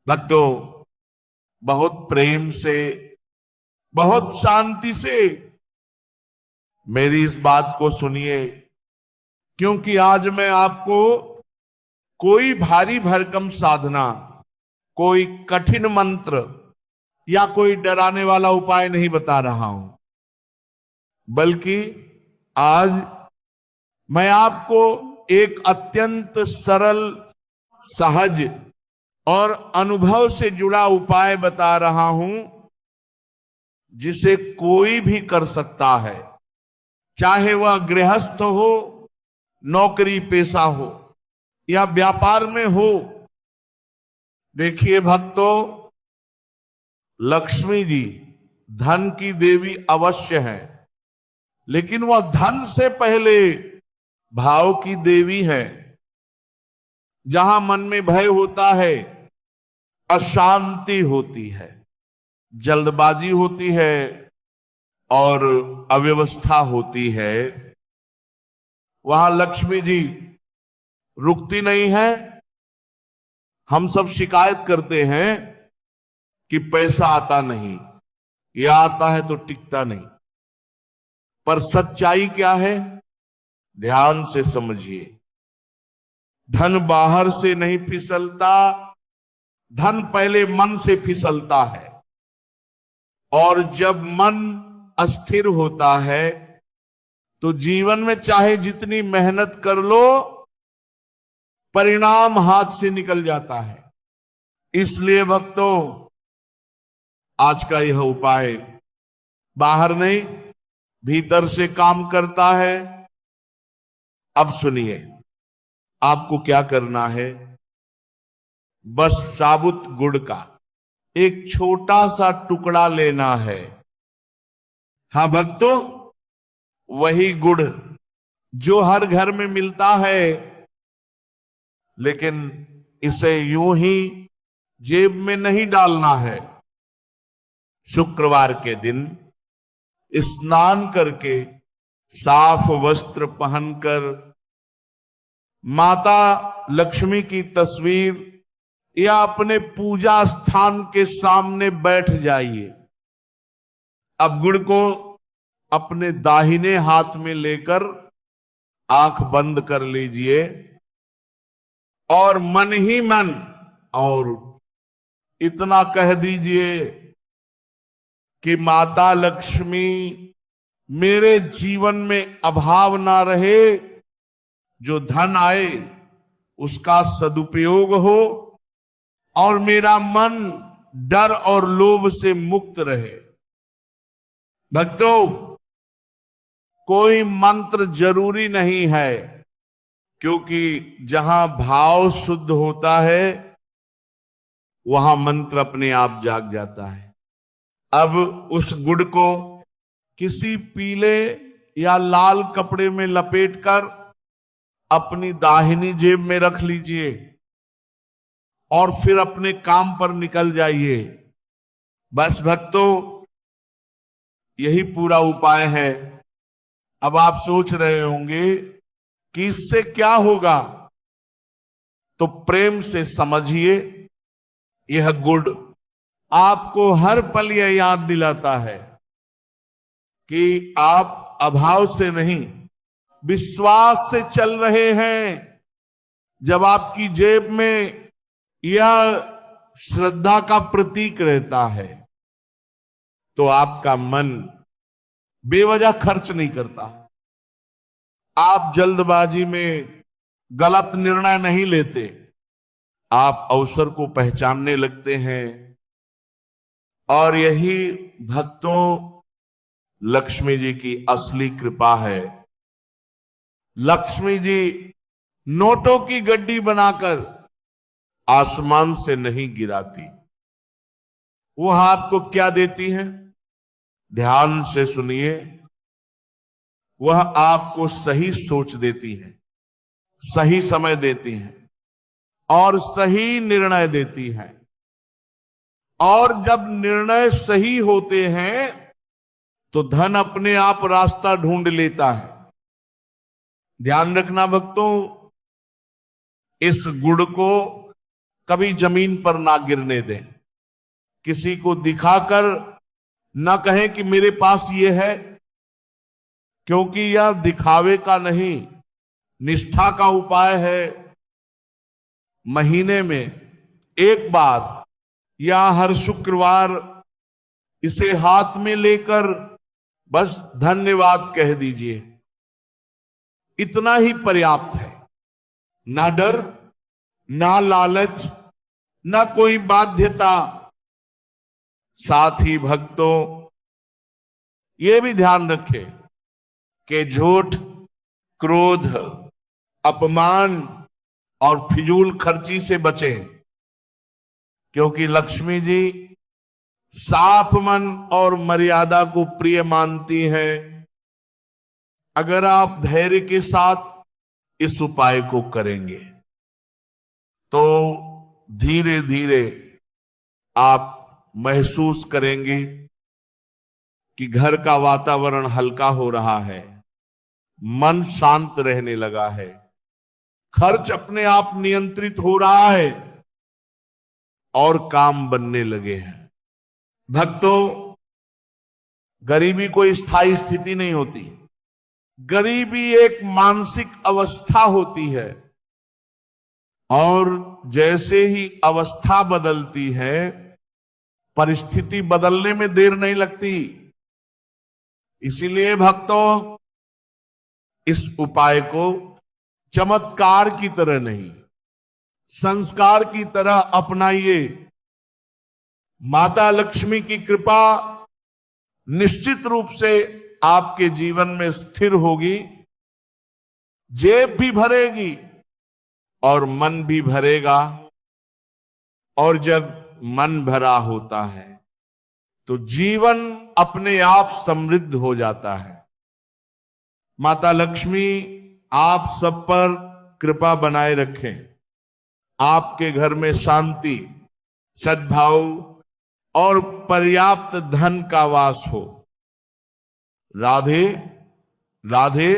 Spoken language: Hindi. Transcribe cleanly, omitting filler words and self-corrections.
भक्तों, बहुत प्रेम से, बहुत शांति से मेरी इस बात को सुनिए, क्योंकि आज मैं आपको कोई भारी भरकम साधना, कोई कठिन मंत्र या कोई डराने वाला उपाय नहीं बता रहा हूं, बल्कि आज मैं आपको एक अत्यंत सरल, सहज और अनुभव से जुड़ा उपाय बता रहा हूं, जिसे कोई भी कर सकता है, चाहे वह गृहस्थ हो, नौकरी पेशा हो या व्यापार में हो। देखिए भक्तों, लक्ष्मी जी धन की देवी अवश्य है, लेकिन वह धन से पहले भाव की देवी है। जहां मन में भय होता है, अशांति होती है, जल्दबाजी होती है और अव्यवस्था होती है, वहां लक्ष्मी जी रुकती नहीं है। हम सब शिकायत करते हैं कि पैसा आता नहीं, या आता है तो टिकता नहीं, पर सच्चाई क्या है? ध्यान से समझिए। धन बाहर से नहीं फिसलता, धन पहले मन से फिसलता है, और जब मन अस्थिर होता है तो जीवन में चाहे जितनी मेहनत कर लो, परिणाम हाथ से निकल जाता है। इसलिए भक्तों, आज का यह उपाय बाहर नहीं, भीतर से काम करता है। अब सुनिए, आपको क्या करना है। बस साबुत गुड़ का एक छोटा सा टुकड़ा लेना है। हाँ भक्तों, वही गुड़ जो हर घर में मिलता है, लेकिन इसे यूं ही जेब में नहीं डालना है। शुक्रवार के दिन स्नान करके, साफ वस्त्र पहनकर माता लक्ष्मी की तस्वीर या अपने पूजा स्थान के सामने बैठ जाइए। अब गुड़ को अपने दाहिने हाथ में लेकर आंख बंद कर लीजिए और मन ही मन और इतना कह दीजिए कि माता लक्ष्मी, मेरे जीवन में अभाव ना रहे, जो धन आए उसका सदुपयोग हो और मेरा मन डर और लोभ से मुक्त रहे। भक्तों, कोई मंत्र जरूरी नहीं है, क्योंकि जहां भाव शुद्ध होता है वहां मंत्र अपने आप जाग जाता है। अब उस गुड़ को किसी पीले या लाल कपड़े में लपेटकर अपनी दाहिनी जेब में रख लीजिए और फिर अपने काम पर निकल जाइए। बस भक्तों, यही पूरा उपाय है। अब आप सोच रहे होंगे कि इससे क्या होगा, तो प्रेम से समझिए। यह गुड़ आपको हर पल यह याद दिलाता है कि आप अभाव से नहीं, विश्वास से चल रहे हैं। जब आपकी जेब में यह श्रद्धा का प्रतीक रहता है, तो आपका मन बेवजह खर्च नहीं करता। आप जल्दबाजी में गलत निर्णय नहीं लेते, आप अवसर को पहचानने लगते हैं। और यही भक्तों लक्ष्मी जी की असली कृपा है। लक्ष्मी जी नोटों की गड्डी बनाकर आसमान से नहीं गिराती। वह आपको क्या देती है? ध्यान से सुनिए। वह आपको सही सोच देती है, सही समय देती है और सही निर्णय देती है। और जब निर्णय सही होते हैं तो धन अपने आप रास्ता ढूंढ लेता है। ध्यान रखना भक्तों, इस गुड़ को कभी जमीन पर ना गिरने दें। किसी को दिखाकर ना कहें कि मेरे पास ये है, क्योंकि यह दिखावे का नहीं, निष्ठा का उपाय है। महीने में एक बार या हर शुक्रवार इसे हाथ में लेकर बस धन्यवाद कह दीजिए, इतना ही पर्याप्त है। ना डर, ना लालच, ना कोई बाध्यता। साथ ही भक्तों, ये भी ध्यान रखें कि झूठ, क्रोध, अपमान और फिजूल खर्ची से बचें, क्योंकि लक्ष्मी जी साफ मन और मर्यादा को प्रिय मानती हैं। अगर आप धैर्य के साथ इस उपाय को करेंगे तो धीरे धीरे आप महसूस करेंगे कि घर का वातावरण हल्का हो रहा है, मन शांत रहने लगा है, खर्च अपने आप नियंत्रित हो रहा है और काम बनने लगे हैं। भक्तों, गरीबी कोई स्थायी स्थिति नहीं होती। गरीबी एक मानसिक अवस्था होती है, और जैसे ही अवस्था बदलती है, परिस्थिति बदलने में देर नहीं लगती। इसीलिए भक्तों, इस उपाय को चमत्कार की तरह नहीं, संस्कार की तरह अपनाइए। माता लक्ष्मी की कृपा निश्चित रूप से आपके जीवन में स्थिर होगी, जेब भी भरेगी और मन भी भरेगा। और जब मन भरा होता है तो जीवन अपने आप समृद्ध हो जाता है। माता लक्ष्मी आप सब पर कृपा बनाए रखें, आपके घर में शांति, सद्भाव और पर्याप्त धन का वास हो। राधे राधे।